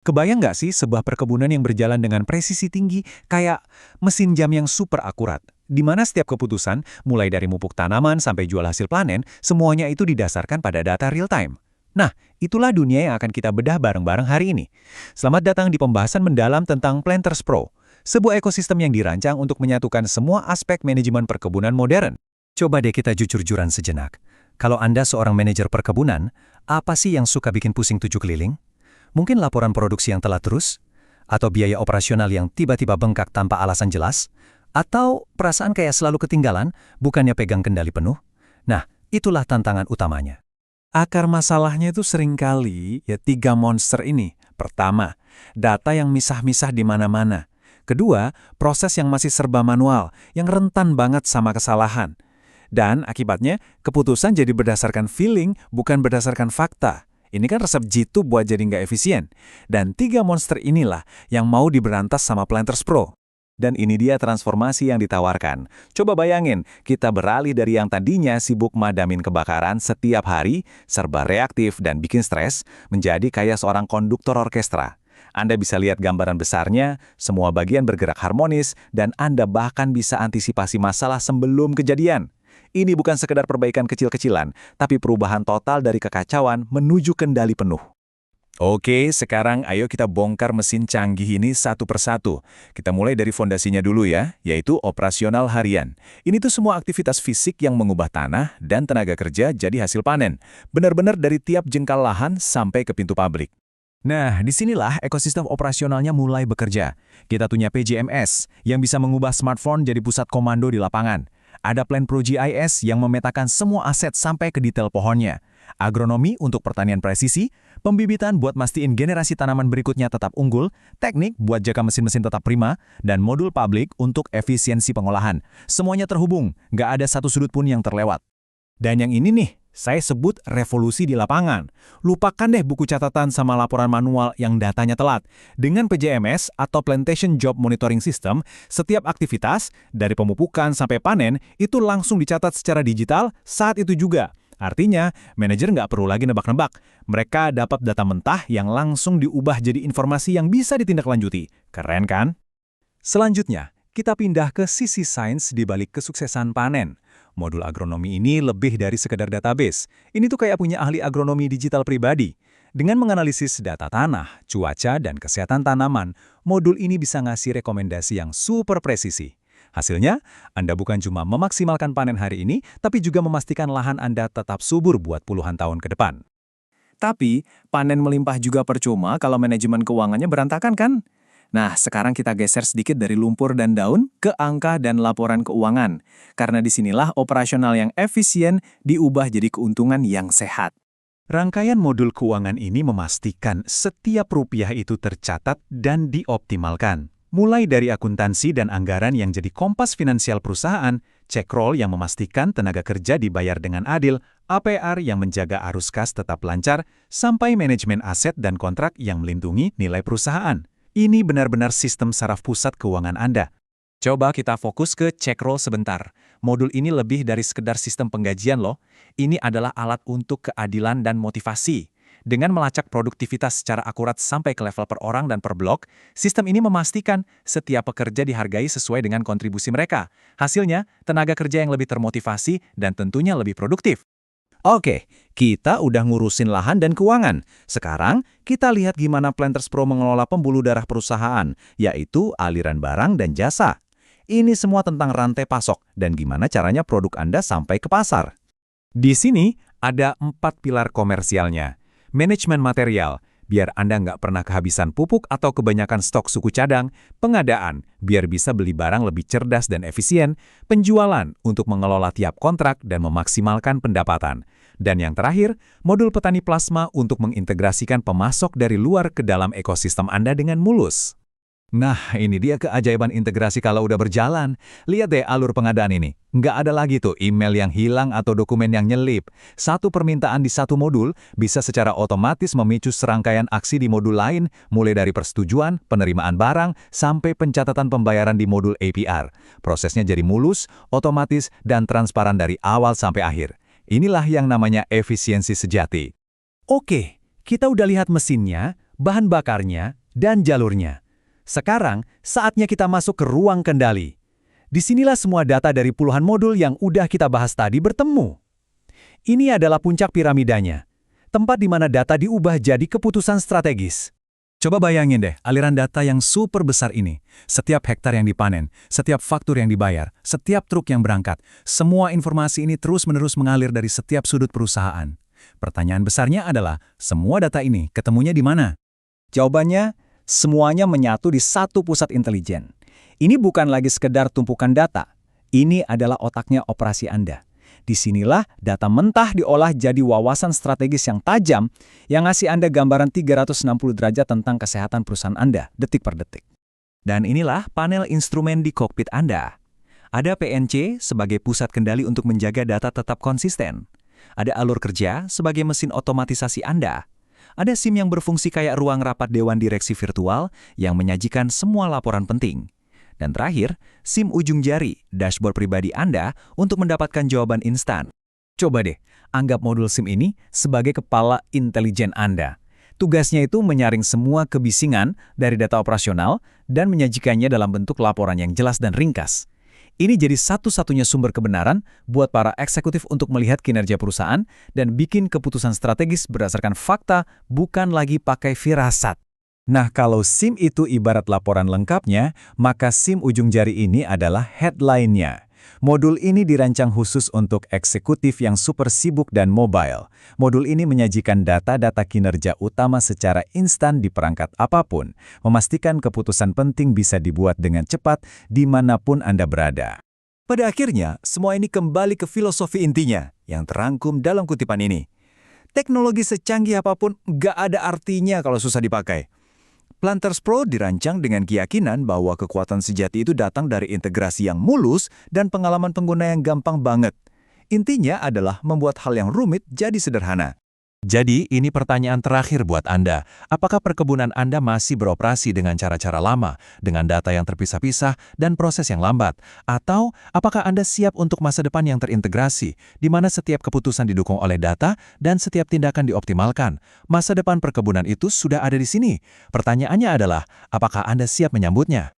Kebayang nggak sih sebuah perkebunan yang berjalan dengan presisi tinggi, kayak mesin jam yang super akurat, di mana setiap keputusan, mulai dari mupuk tanaman sampai jual hasil panen, semuanya itu didasarkan pada data real time. Nah, itulah dunia yang akan kita bedah bareng-bareng hari ini. Selamat datang di pembahasan mendalam tentang Planters Pro, sebuah ekosistem yang dirancang untuk menyatukan semua aspek manajemen perkebunan modern. Coba deh kita jujur-jujuran sejenak. Kalau Anda seorang manajer perkebunan, apa sih yang suka bikin pusing tujuh keliling? Mungkin laporan produksi yang telat terus, atau biaya operasional yang tiba-tiba bengkak tanpa alasan jelas, atau perasaan kayak selalu ketinggalan, bukannya pegang kendali penuh. Nah, itulah tantangan utamanya. Akar masalahnya itu seringkali ya tiga monster ini. Pertama, data yang misah-misah di mana-mana. Kedua, proses yang masih serba manual, yang rentan banget sama kesalahan. Dan akibatnya, keputusan jadi berdasarkan feeling, bukan berdasarkan fakta. Ini kan resep jitu buat jadi nggak efisien. Dan tiga monster inilah yang mau diberantas sama Planters Pro. Dan ini dia transformasi yang ditawarkan. Coba bayangin, kita beralih dari yang tadinya sibuk madamin kebakaran setiap hari, serba reaktif dan bikin stres, menjadi kayak seorang konduktor orkestra. Anda bisa lihat gambaran besarnya, semua bagian bergerak harmonis, dan Anda bahkan bisa antisipasi masalah sebelum kejadian. Ini bukan sekedar perbaikan kecil-kecilan, tapi perubahan total dari kekacauan menuju kendali penuh. Oke, sekarang ayo kita bongkar mesin canggih ini satu persatu. Kita mulai dari fondasinya dulu ya, yaitu operasional harian. Ini tuh semua aktivitas fisik yang mengubah tanah dan tenaga kerja jadi hasil panen. Benar-benar dari tiap jengkal lahan sampai ke pintu pabrik. Nah, disinilah ekosistem operasionalnya mulai bekerja. Kita punya PJMS yang bisa mengubah smartphone jadi pusat komando di lapangan. Ada Plan Pro GIS yang memetakan semua aset sampai ke detail pohonnya. Agronomi untuk pertanian presisi, pembibitan buat mastiin generasi tanaman berikutnya tetap unggul, teknik buat jaga mesin-mesin tetap prima, dan modul publik untuk efisiensi pengolahan. Semuanya terhubung, nggak ada satu sudut pun yang terlewat. Dan yang ini nih, saya sebut revolusi di lapangan. Lupakan deh buku catatan sama laporan manual yang datanya telat. Dengan PJMS atau Plantation Job Monitoring System, setiap aktivitas, dari pemupukan sampai panen, itu langsung dicatat secara digital saat itu juga. Artinya, manajer nggak perlu lagi nebak-nebak. Mereka dapat data mentah yang langsung diubah jadi informasi yang bisa ditindaklanjuti. Keren kan? Selanjutnya, kita pindah ke sisi sains di balik kesuksesan panen. Modul agronomi ini lebih dari sekedar database. Ini tuh kayak punya ahli agronomi digital pribadi. Dengan menganalisis data tanah, cuaca, dan kesehatan tanaman, modul ini bisa ngasih rekomendasi yang super presisi. Hasilnya, Anda bukan cuma memaksimalkan panen hari ini, tapi juga memastikan lahan Anda tetap subur buat puluhan tahun ke depan. Tapi, panen melimpah juga percuma kalau manajemen keuangannya berantakan kan? Nah, sekarang kita geser sedikit dari lumpur dan daun ke angka dan laporan keuangan. Karena disinilah operasional yang efisien diubah jadi keuntungan yang sehat. Rangkaian modul keuangan ini memastikan setiap rupiah itu tercatat dan dioptimalkan. Mulai dari akuntansi dan anggaran yang jadi kompas finansial perusahaan, cek roll yang memastikan tenaga kerja dibayar dengan adil, APR yang menjaga arus kas tetap lancar, sampai manajemen aset dan kontrak yang melindungi nilai perusahaan. Ini benar-benar sistem saraf pusat keuangan Anda. Coba kita fokus ke check roll sebentar. Modul ini lebih dari sekedar sistem penggajian loh. Ini adalah alat untuk keadilan dan motivasi. Dengan melacak produktivitas secara akurat sampai ke level per orang dan per blok, sistem ini memastikan setiap pekerja dihargai sesuai dengan kontribusi mereka. Hasilnya, tenaga kerja yang lebih termotivasi dan tentunya lebih produktif. Oke, kita udah ngurusin lahan dan keuangan. Sekarang, kita lihat gimana Planters Pro mengelola pembuluh darah perusahaan, yaitu aliran barang dan jasa. Ini semua tentang rantai pasok dan gimana caranya produk Anda sampai ke pasar. Di sini, ada 4 pilar komersialnya. Manajemen material, biar Anda nggak pernah kehabisan pupuk atau kebanyakan stok suku cadang. Pengadaan, biar bisa beli barang lebih cerdas dan efisien. Penjualan, untuk mengelola tiap kontrak dan memaksimalkan pendapatan. Dan yang terakhir, modul petani plasma untuk mengintegrasikan pemasok dari luar ke dalam ekosistem Anda dengan mulus. Nah, ini dia keajaiban integrasi kalau udah berjalan. Lihat deh alur pengadaan ini. Nggak ada lagi tuh email yang hilang atau dokumen yang nyelip. Satu permintaan di satu modul bisa secara otomatis memicu serangkaian aksi di modul lain, mulai dari persetujuan, penerimaan barang, sampai pencatatan pembayaran di modul APR. Prosesnya jadi mulus, otomatis, dan transparan dari awal sampai akhir. Inilah yang namanya efisiensi sejati. Oke, kita udah lihat mesinnya. bahan bakarnya, dan jalurnya. Sekarang, saatnya kita masuk ke ruang kendali. Disinilah semua data dari puluhan modul yang udah kita bahas tadi bertemu. Ini adalah puncak piramidanya, tempat di mana data diubah jadi keputusan strategis. Coba bayangin deh, aliran data yang super besar ini. Setiap hektar yang dipanen, setiap faktur yang dibayar, setiap truk yang berangkat, semua informasi ini terus-menerus mengalir dari setiap sudut perusahaan. Pertanyaan besarnya adalah, semua data ini ketemunya di mana? Jawabannya, semuanya menyatu di satu pusat intelijen. Ini bukan lagi sekedar tumpukan data. Ini adalah otaknya operasi Anda. Disinilah data mentah diolah jadi wawasan strategis yang tajam yang ngasih Anda gambaran 360 derajat tentang kesehatan perusahaan Anda, detik per detik. Dan inilah panel instrumen di kokpit Anda. Ada PNC sebagai pusat kendali untuk menjaga data tetap konsisten. Ada alur kerja sebagai mesin otomatisasi Anda. Ada SIM yang berfungsi kayak ruang rapat dewan direksi virtual yang menyajikan semua laporan penting. Dan terakhir, SIM ujung jari, dashboard pribadi Anda untuk mendapatkan jawaban instan. Coba deh, anggap modul SIM ini sebagai kepala intelijen Anda. Tugasnya itu menyaring semua kebisingan dari data operasional dan menyajikannya dalam bentuk laporan yang jelas dan ringkas. Ini jadi satu-satunya sumber kebenaran buat para eksekutif untuk melihat kinerja perusahaan dan bikin keputusan strategis berdasarkan fakta, bukan lagi pakai firasat. Nah, kalau SIM itu ibarat laporan lengkapnya, maka SIM ujung jari ini adalah headline-nya. Modul ini dirancang khusus untuk eksekutif yang super sibuk dan mobile. Modul ini menyajikan data-data kinerja utama secara instan di perangkat apapun, memastikan keputusan penting bisa dibuat dengan cepat dimanapun Anda berada. Pada akhirnya, semua ini kembali ke filosofi intinya, yang terangkum dalam kutipan ini. Teknologi secanggih apapun nggak ada artinya kalau susah dipakai. Planters Pro dirancang dengan keyakinan bahwa kekuatan sejati itu datang dari integrasi yang mulus dan pengalaman pengguna yang gampang banget. Intinya adalah membuat hal yang rumit jadi sederhana. Jadi, ini pertanyaan terakhir buat Anda. Apakah perkebunan Anda masih beroperasi dengan cara-cara lama, dengan data yang terpisah-pisah dan proses yang lambat? Atau, apakah Anda siap untuk masa depan yang terintegrasi, di mana setiap keputusan didukung oleh data dan setiap tindakan dioptimalkan? Masa depan perkebunan itu sudah ada di sini. Pertanyaannya adalah, apakah Anda siap menyambutnya?